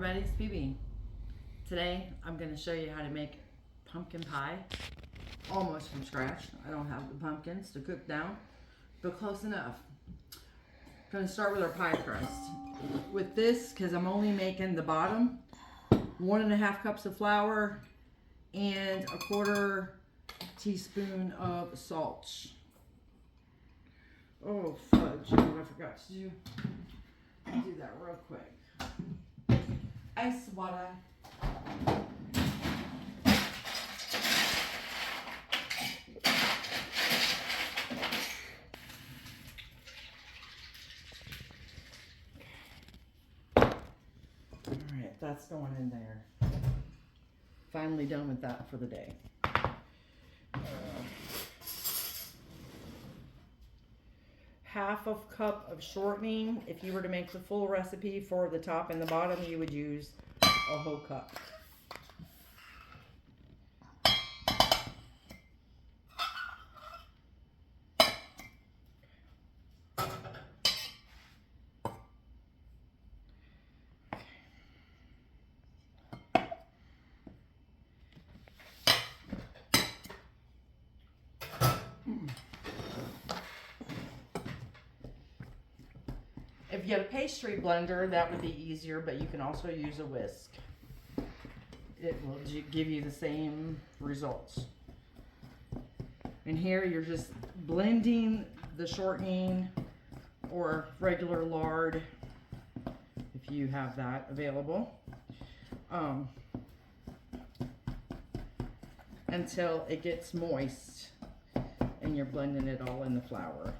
everybody, it's BB. Today I'm going to show you how to make pumpkin pie almost from scratch. I don't have the pumpkins to cook down, but close enough. I'm going to start with our pie crust. With this, because I'm only making the bottom, 1.5 cups of flour and 1/4 teaspoon of salt. Oh fudge, what I forgot to do. I'll do that real quick. Ice water. Alright, that's going in there. Finally done with that for the day. Half of cup of shortening. If you were to make the full recipe for the top and the bottom, you would use a whole cup. If you had a pastry blender, that would be easier, but you can also use a whisk. It will give you the same results. And here you're just blending the shortening or regular lard, if you have that available, until it gets moist and you're blending it all in the flour.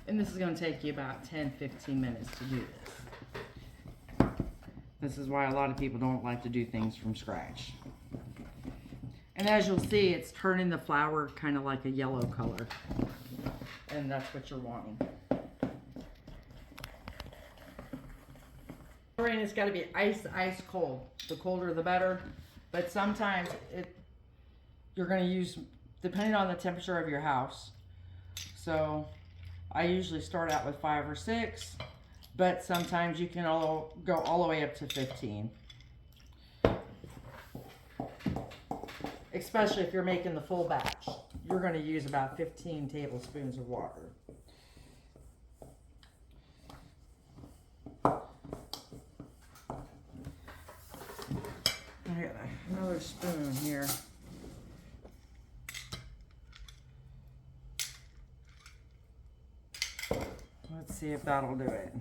And this is going to take you about 10-15 minutes to do this. This is why a lot of people don't like to do things from scratch. And as you'll see, it's turning the flour kind of like a yellow color. And that's what you're wanting. And it's got to be ice cold. The colder the better. But sometimes you're going to use, depending on the temperature of your house. So I usually start out with 5 or 6, but sometimes you can go all the way up to 15. Especially if you're making the full batch. You're going to use about 15 tablespoons of water. I got another spoon here. Let's see if that'll do it.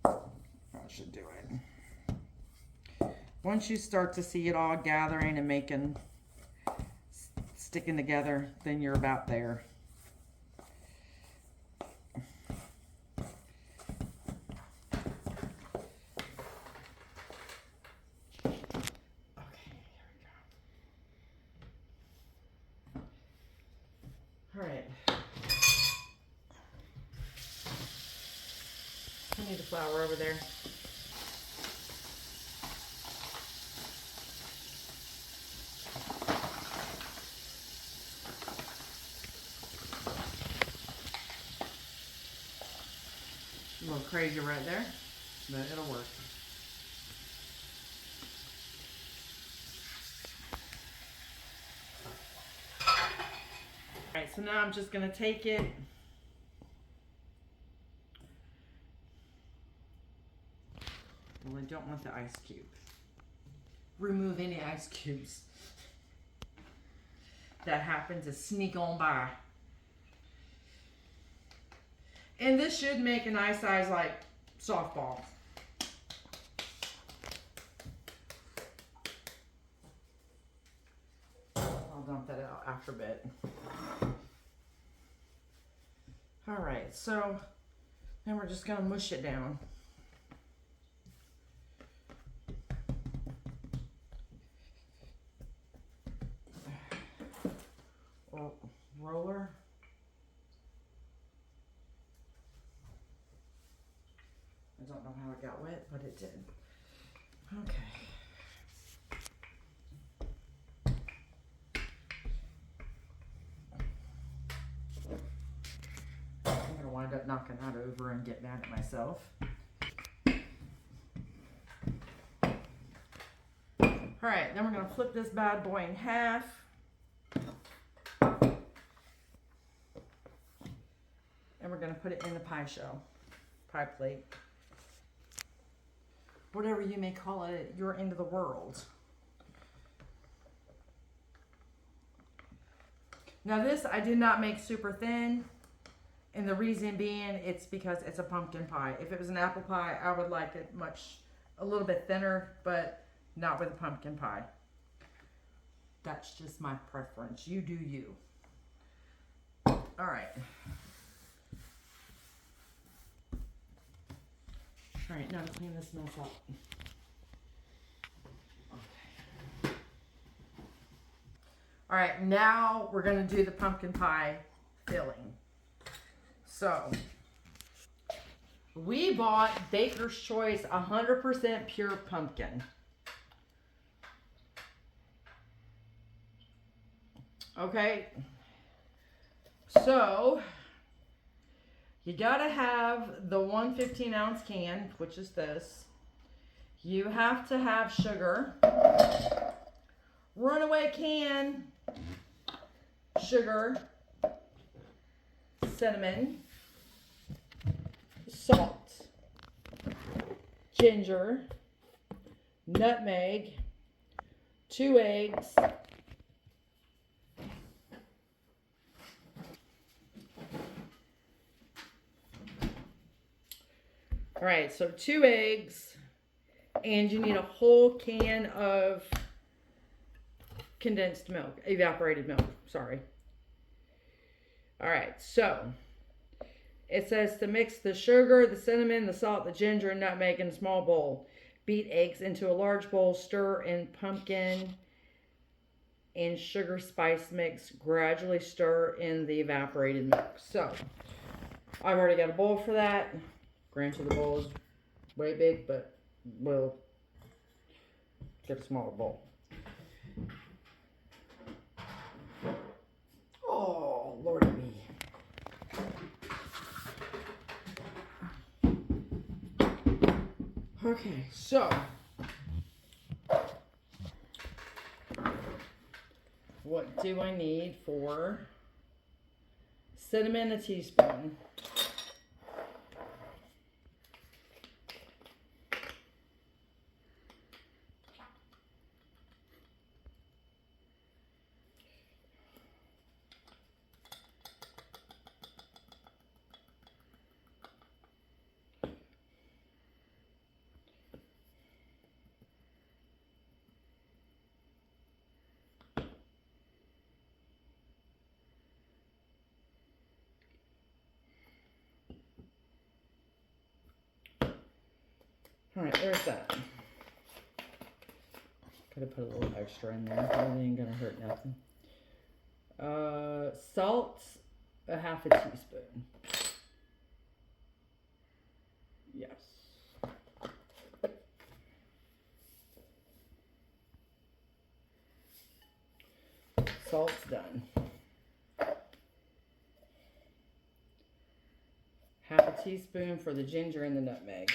That should do it. Once you start to see it all gathering and sticking together, then you're about there. Okay, here we go. All right. I need the flour over there. A little crazy right there, but it'll work. Alright, so now I'm just going to take it. Well, I don't want the ice cube. Remove any ice cubes that happen to sneak on by. And this should make a nice size like softball. I'll dump that out after a bit. Alright, so then we're just going to mush it down. Roller. I don't know how it got wet, but it did. Okay. at knocking that over and get mad at myself. All right, then we're gonna flip this bad boy in half. And we're gonna put it in the pie shell, pie plate. Whatever you may call it at your end of the world. Now this I did not make super thin, and the reason being it's because it's a pumpkin pie. If it was an apple pie, I would like it a little bit thinner, but not with a pumpkin pie. That's just my preference. You do you. All right. All right, now to clean this mess up. All right, now we're gonna do the pumpkin pie filling. So, we bought Baker's Choice 100% pure pumpkin. Okay, so you gotta have the 115-ounce can, which is this. You have to have sugar, runaway can, sugar, cinnamon, salt, ginger, nutmeg, 2 eggs, all right, so 2 eggs, and you need a whole can of condensed milk, evaporated milk, sorry. All right, so it says to mix the sugar, the cinnamon, the salt, the ginger, and nutmeg in a small bowl. Beat eggs into a large bowl, stir in pumpkin and sugar spice mix. Gradually stir in the evaporated milk. So, I've already got a bowl for that. Granted, the bowl is way big, but we'll get a smaller bowl. Oh, Lordy me. Okay, so what do I need for cinnamon? A teaspoon. All right, there's that. Could have put a little extra in there. Really ain't gonna hurt nothing. Salt, a half a teaspoon. Yes. Salt's done. Half a teaspoon for the ginger and the nutmeg.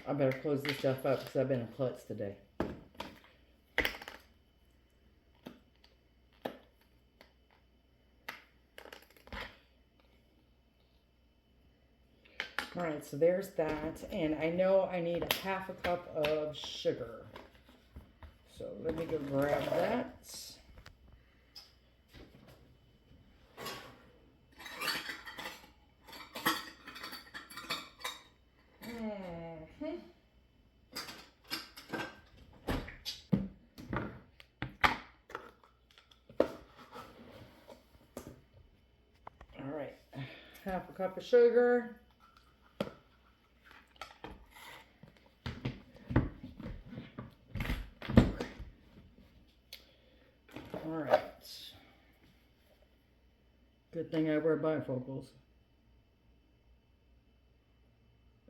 I better close this stuff up because I've been a klutz today. All right, so there's that. And I know I need a half a cup of sugar. So let me go grab that. Half a cup of sugar. Good thing I wear bifocals.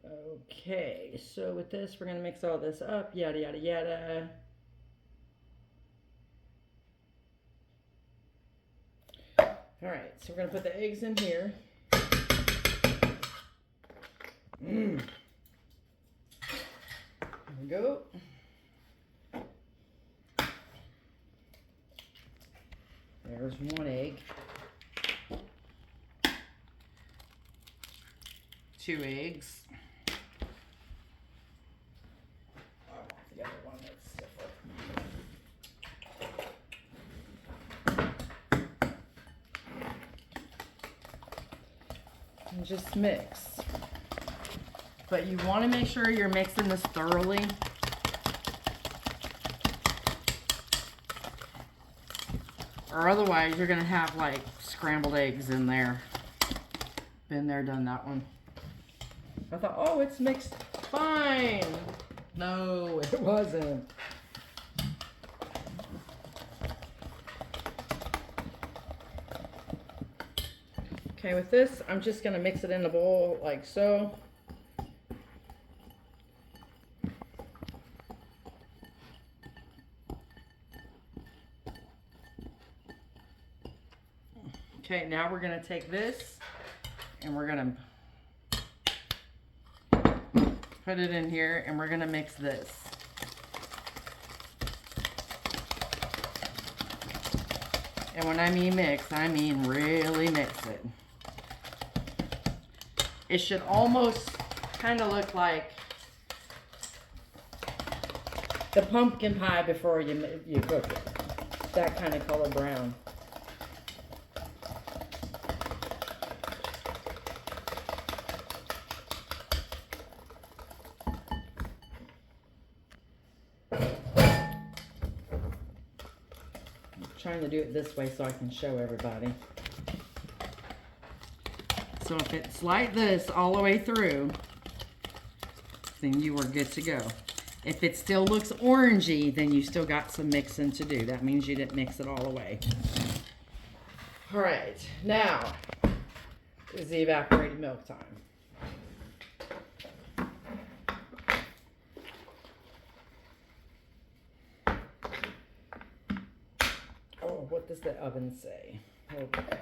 Okay, so with this, we're going to mix all this up, yada, yada, yada. All right, so we're going to put the eggs in here. There we go. There's one egg. 2 eggs. I want the other one that's stiffer. And just mix. But you want to make sure you're mixing this thoroughly. Or otherwise you're going to have like scrambled eggs in there. Been there, done that one. I thought, oh, it's mixed fine. No, it wasn't. Okay, with this, I'm just going to mix it in the bowl like so. Okay, now we're going to take this and we're going to put it in here and we're going to mix this. And when I mean mix, I mean really mix it. It should almost kind of look like the pumpkin pie before you cook it. That kind of color brown. Trying to do it this way so I can show everybody. So if it's like this all the way through, then you are good to go. If it still looks orangey, then you still got some mixing to do. That means you didn't mix it all the way. All right, now is the evaporated milk time. What does the oven say? Okay.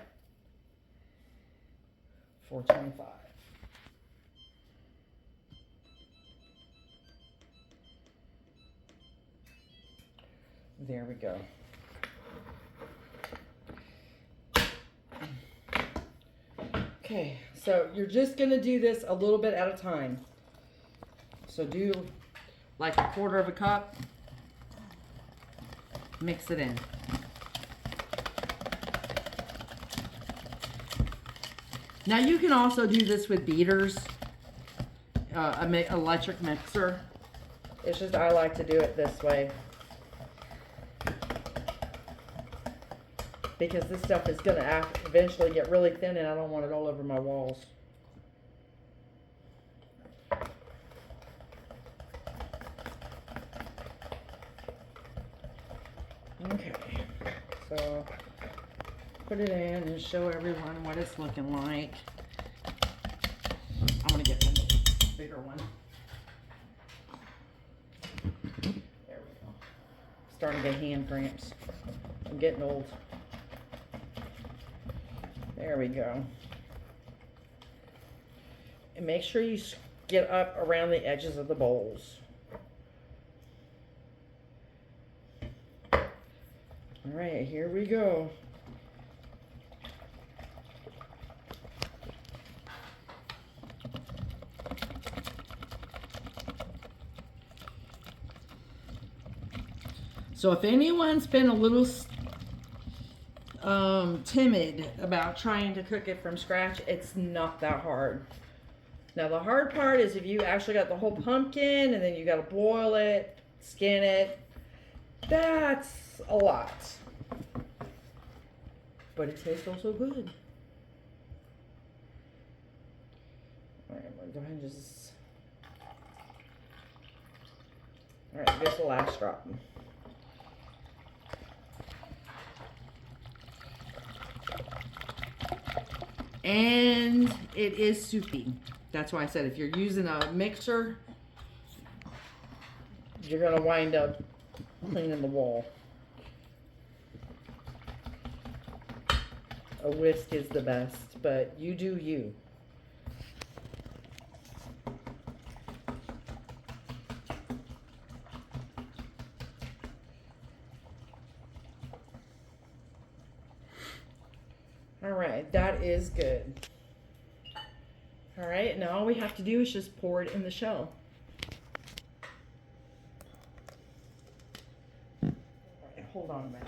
425. There we go. Okay, so you're just going to do this a little bit at a time. So do like 1/4 cup. Mix it in. Now you can also do this with beaters, an electric mixer. It's just I like to do it this way because this stuff is going to eventually get really thin and I don't want it all over my walls. Okay, so put it in and show everyone what it's looking like. I'm going to get the bigger one. There we go. Starting to get hand cramps. I'm getting old. There we go. And make sure you get up around the edges of the bowls. All right, here we go. So if anyone's been a little timid about trying to cook it from scratch, it's not that hard. Now the hard part is if you actually got the whole pumpkin and then you got to boil it, skin it. That's a lot. But it tastes also good. All right, I'm going to go ahead and just... All right, here's the last drop. And it is soupy. That's why I said if you're using a mixer, you're going to wind up cleaning the wall. A whisk is the best, but you do you. All right, that is good. All right, now all we have to do is just pour it in the shell. All right, hold on a minute.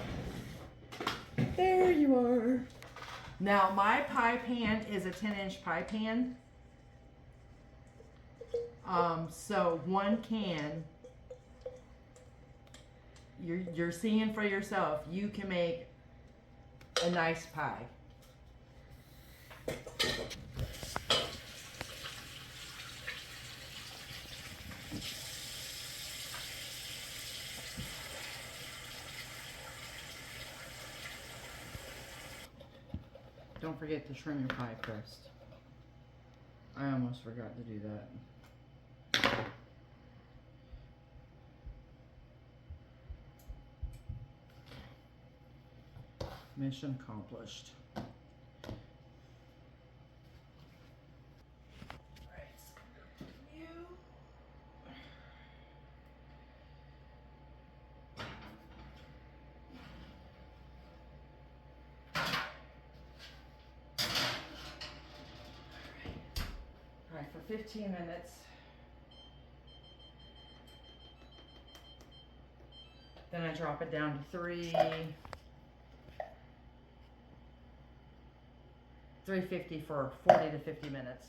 There you are. Now my pie pan is a 10-inch pie pan. So one can, you're seeing for yourself, you can make a nice pie. Don't forget to trim your pie crust. I almost forgot to do that. Mission accomplished. Alright, for 15 minutes. Then I drop it down to 350 for 40 to 50 minutes.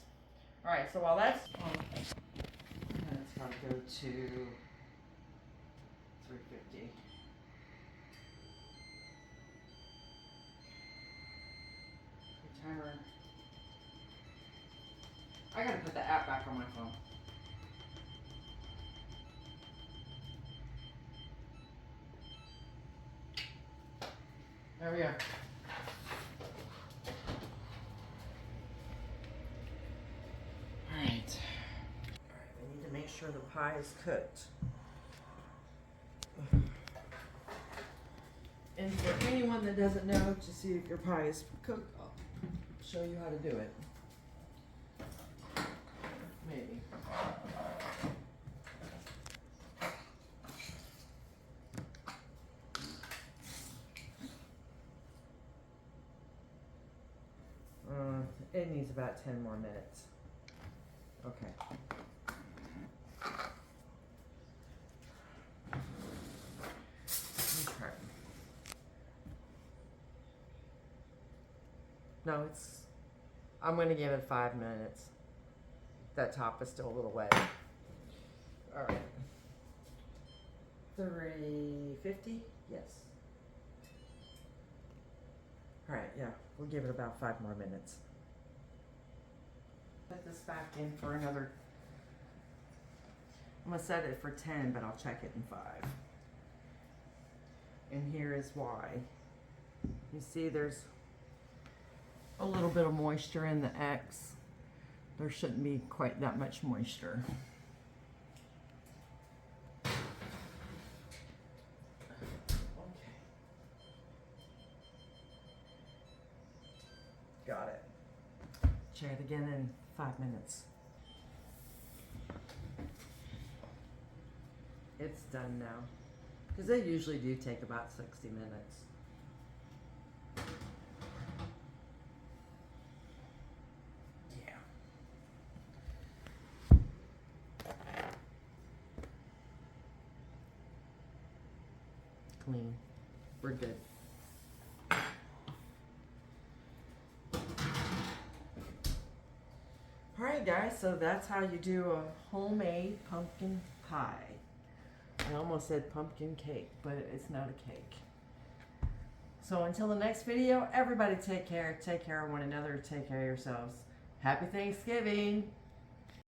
Alright, so while that's on, it's got to go to 350. Timer. I gotta put the app back on my phone. There we are. Alright. Alright, we need to make sure the pie is cooked. And for anyone that doesn't know, to see if your pie is cooked, I'll show you how to do it. Maybe. It needs about 10 more minutes. Okay. Okay. No, I'm going to give it 5 minutes. That top is still a little wet. All right. 350? Yes. All right, yeah, we'll give it about 5 more minutes. Put this back in for another, I'm gonna set it for 10, but I'll check it in 5. And here is why. You see there's a little bit of moisture in the X. There shouldn't be quite that much moisture. Okay. Got it. Check it again in 5 minutes. It's done now. Because they usually do take about 60 minutes. Clean. We're good. Alright guys, so that's how you do a homemade pumpkin pie. I almost said pumpkin cake, but it's not a cake. So until the next video, everybody take care of one another, take care of yourselves. Happy Thanksgiving!